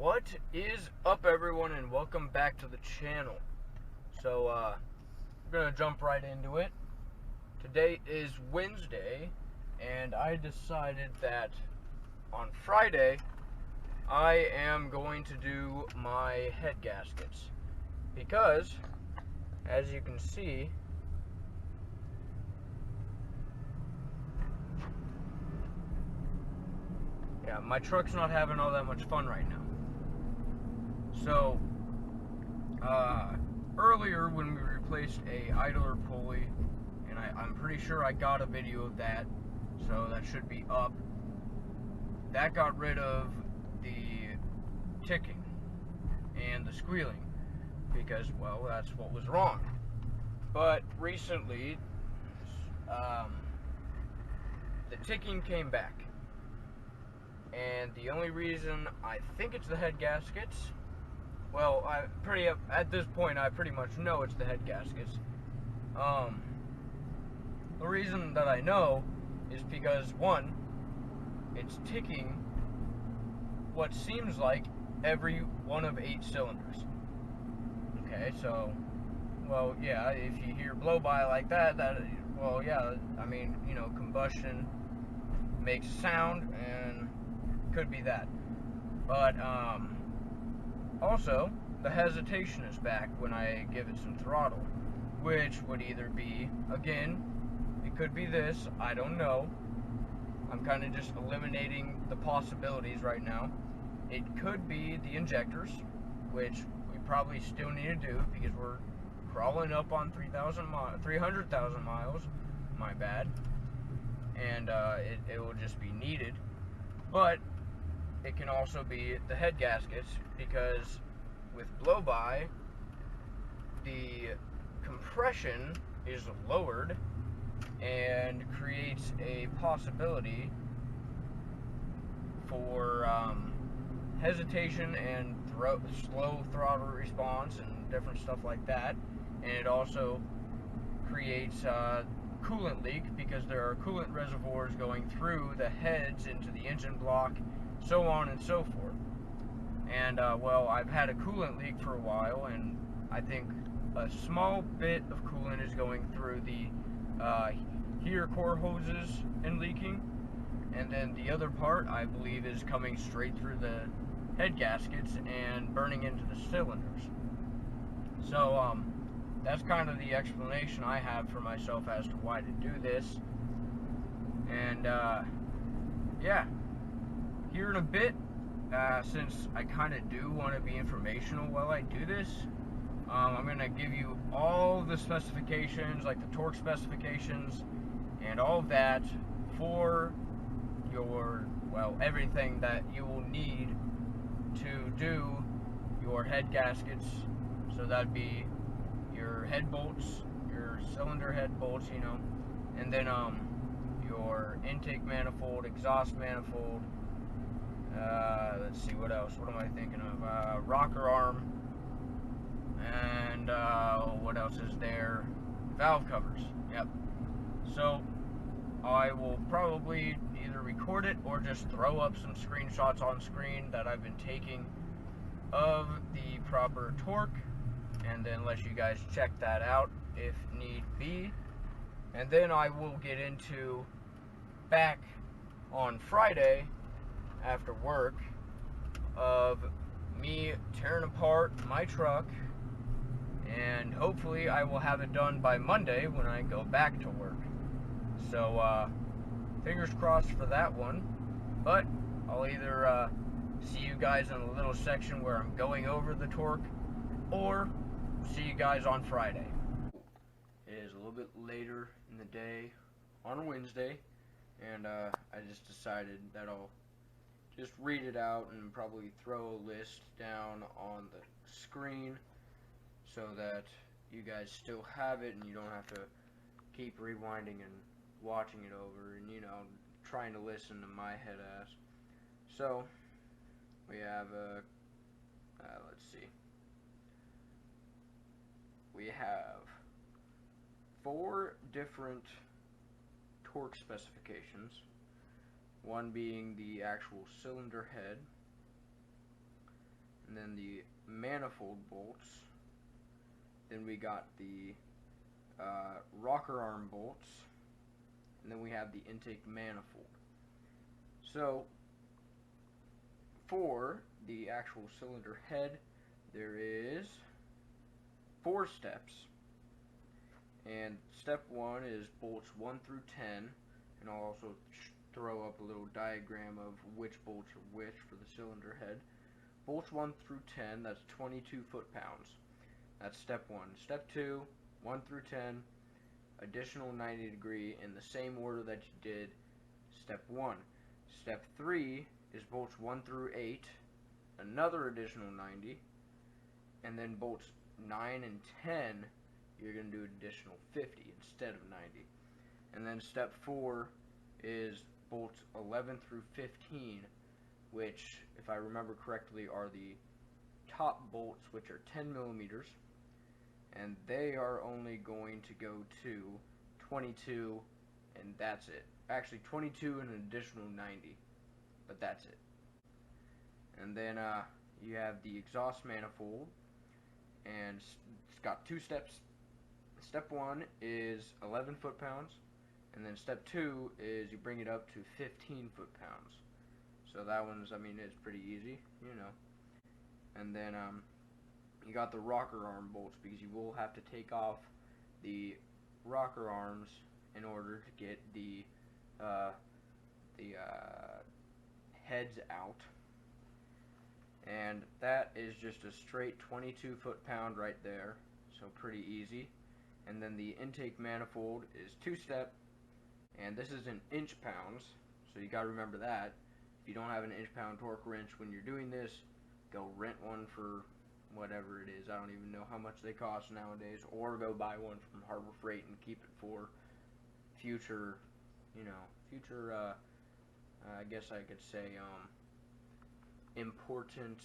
What is up, everyone, and welcome back to the channel. So we're gonna jump right into it. Today is Wednesday, and I decided that on Friday I am going to do my head gaskets because, as you can see, yeah, my truck's not having all that much fun right now. So, earlier when we replaced a idler pulley, and I'm pretty sure I got a video of that, so that should be up, that got rid of the ticking and the squealing, because, well, that's what was wrong. But recently, the ticking came back, and the only reason I think it's the head gaskets, well, at this point, I pretty much know it's the head gaskets. The reason that I know is because, one, it's ticking what seems like every one of 8 cylinders. Okay, so, well, yeah, if you hear blow by like that, well, yeah, I mean, you know, combustion makes sound, and could be that. But, also, the hesitation is back when I give it some throttle, which would either be, again, it could be this, I don't know. I'm kind of just eliminating the possibilities right now. It could be the injectors, which we probably still need to do because we're crawling up on 300,000 miles, my bad, and it will just be needed. But it can also be the head gaskets, because with blow-by, the compression is lowered and creates a possibility for hesitation and slow throttle response and different stuff like that. And it also creates coolant leak, because there are coolant reservoirs going through the heads into the engine block, so on and so forth. And well, I've had a coolant leak for a while, and I think a small bit of coolant is going through the heater core hoses and leaking, and then the other part, I believe, is coming straight through the head gaskets and burning into the cylinders. So that's kind of the explanation I have for myself as to why to do this. And yeah, here in a bit, since I kind of do want to be informational while I do this, I'm going to give you all the specifications, like the torque specifications and all of that, for your, well, everything that you will need to do your head gaskets. So that'd be your head bolts, your cylinder head bolts, you know, and then your intake manifold, exhaust manifold, let's see, what else, what am I thinking of, rocker arm, and what else is there, valve covers. Yep. So I will probably either record it or just throw up some screenshots on screen that I've been taking of the proper torque, and then let you guys check that out if need be. And then I will get into, back on Friday after work, of me tearing apart my truck, and hopefully I will have it done by Monday when I go back to work. So fingers crossed for that one. But I'll either see you guys in a little section where I'm going over the torque, or see you guys on Friday. It is a little bit later in the day on Wednesday, and I just decided that I'll just read it out and probably throw a list down on the screen so that you guys still have it and you don't have to keep rewinding and watching it over and, you know, trying to listen to my head ass. So we have let's see, we have 4 different torque specifications, one being the actual cylinder head, and then the manifold bolts. Then we got the rocker arm bolts, and then we have the intake manifold. So for the actual cylinder head, there is 4 steps, and step 1 is bolts 1 through 10, and I'll also throw up a little diagram of which bolts are which for the cylinder head. Bolts 1 through 10, that's 22 foot-pounds. That's step 1. Step 2, 1 through 10, additional 90 degree in the same order that you did step 1. Step 3 is bolts 1 through 8, another additional 90, and then bolts 9 and 10, you're going to do additional 50 instead of 90. And then step 4 is bolts 11 through 15, which, if I remember correctly, are the top bolts, which are 10 millimeters, and they are only going to go to 22, and that's it. Actually, 22 and an additional 90, but that's it. And then you have the exhaust manifold, and it's got 2 steps. Step 1 is 11 foot-pounds, and then step 2 is you bring it up to 15 foot-pounds. So that one's, I mean, it's pretty easy, you know. And then you got the rocker arm bolts, because you will have to take off the rocker arms in order to get the heads out. And that is just a straight 22 foot-pound right there, so pretty easy. And then the intake manifold is 2-step, and this is in inch-pounds, so you gotta remember that. If you don't have an inch-pound torque wrench when you're doing this, go rent one for whatever it is. I don't even know how much they cost nowadays, or go buy one from Harbor Freight and keep it for future, you know, I guess I could say, important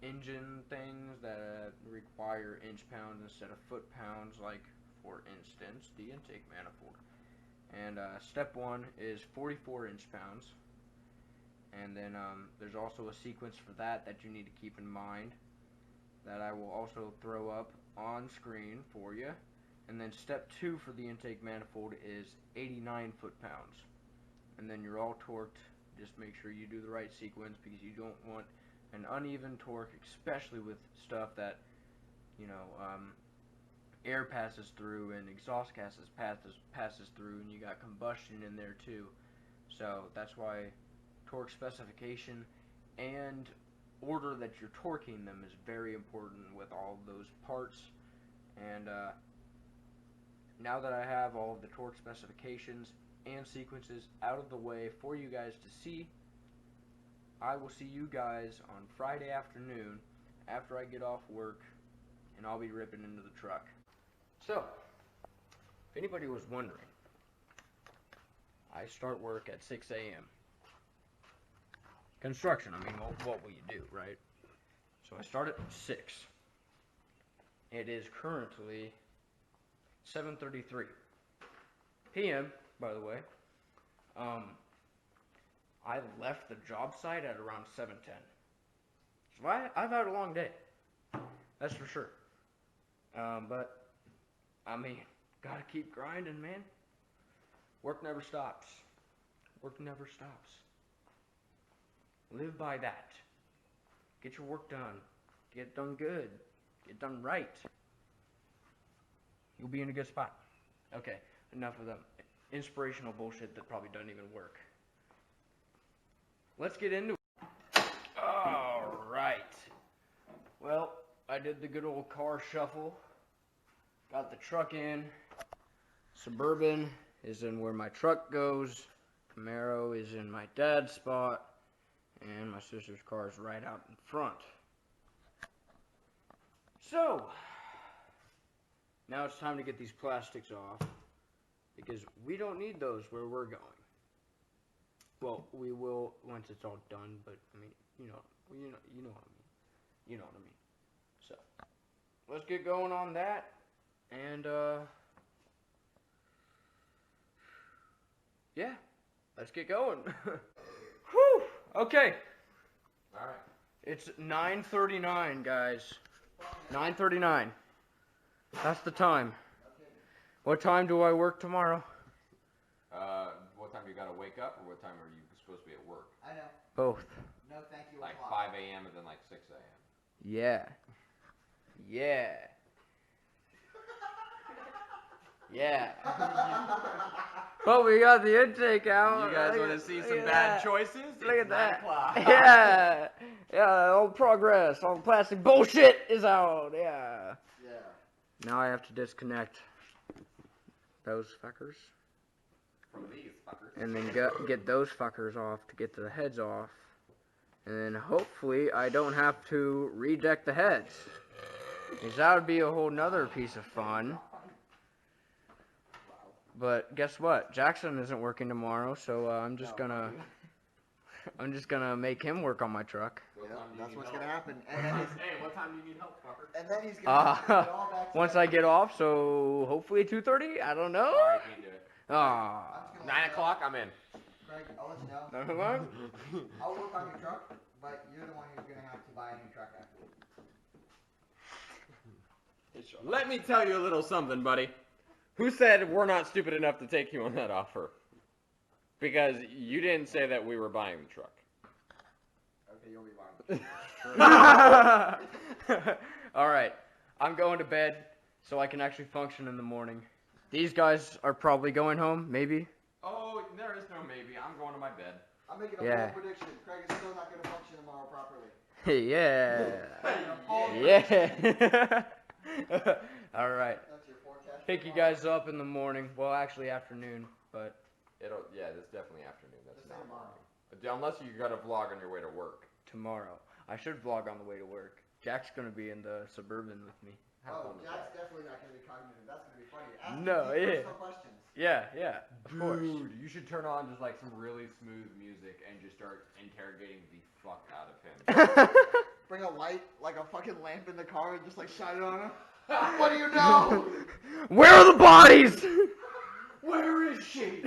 engine things that require inch-pounds instead of foot-pounds, like, for instance, the intake manifold. And step 1 is 44 inch-pounds. And then there's also a sequence for that you need to keep in mind, that I will also throw up on screen for you. And then step 2 for the intake manifold is 89 foot-pounds. And then you're all torqued. Just make sure you do the right sequence, because you don't want an uneven torque, especially with stuff that, you know, air passes through and exhaust gases passes through, and you got combustion in there too. So that's why torque specification and order that you're torquing them is very important with all of those parts. And now that I have all of the torque specifications and sequences out of the way for you guys to see, I will see you guys on Friday afternoon after I get off work, and I'll be ripping into the truck. So, if anybody was wondering, I start work at 6 a.m. Construction, I mean, what will you do, right? So I start at 6. It is currently 7:33 p.m., by the way. I left the job site at around 7:10. So I've had a long day, that's for sure. But, I mean, gotta keep grinding, man. Work never stops. Work never stops. Live by that. Get your work done. Get it done good. Get it done right. You'll be in a good spot. Okay, enough of the inspirational bullshit that probably doesn't even work. Let's get into it. Alright. Well, I did the good old car shuffle. Got the truck in. Suburban is in where my truck goes. Camaro is in my dad's spot. And my sister's car is right out in front. So, now it's time to get these plastics off, because we don't need those where we're going. Well, we will once it's all done, but I mean, you know what I mean. You know what I mean. So, let's get going on that, and yeah, let's get going. Whew. Okay. All right. It's 9:39, guys. 9:39. That's the time. What time do I work tomorrow? What time do you gotta wake up, or what time are you supposed to be at work? I know. Both. No, thank you. Like 5 a.m. and then like 6 a.m. Yeah. Yeah. Yeah. Well, we got the intake out. You guys want to see some bad choices? Look at that. 9 o'clock. Yeah. Yeah, all progress. All the plastic bullshit is out. Yeah. Yeah. Now I have to disconnect those fuckers. From these fuckers. And then get those fuckers off to get the heads off. And then hopefully I don't have to redeck the heads. Because that would be a whole nother piece of fun. But guess what? Jackson isn't working tomorrow, so I'm just gonna make him work on my truck. Yeah, that's what's gonna happen. Hey, what time do you need help, fucker? And then he's gonna have to get it all back to Once I get off, so hopefully 2:30. I don't know. Sorry, I can't do it. Ah. 9 o'clock, I'm in. Craig, I'll let you know. 9 o'clock? I'll work on your truck, but you're the one who's gonna have to buy a new truck afterwards. Let me tell you a little something, buddy. Who said we're not stupid enough to take you on that offer? Because you didn't say that we were buying the truck. Okay, you'll be buying. All right, I'm going to bed so I can actually function in the morning. These guys are probably going home, maybe. Oh, there is no maybe. I'm going to my bed. I'm making a Yeah. bold prediction. Craig is still not gonna function tomorrow properly. Yeah. Yeah. All right. That's your forecast. Pick you guys up in the morning. Well, actually afternoon, but Yeah, it's definitely afternoon. That's Just not say tomorrow. Unless you got a vlog on your way to work. tomorrow. I should vlog on the way to work. Jack's gonna be in the Suburban with me. Oh, Jack's definitely not gonna be cognitive. That's gonna be funny. Ask No, him yeah. personal questions. Yeah, of course. Dude, you should turn on just like some really smooth music and just start interrogating the fuck out of him. Bring a light, like a fucking lamp in the car and just like shine it on him. What do you know? Where are the bodies? Where is she?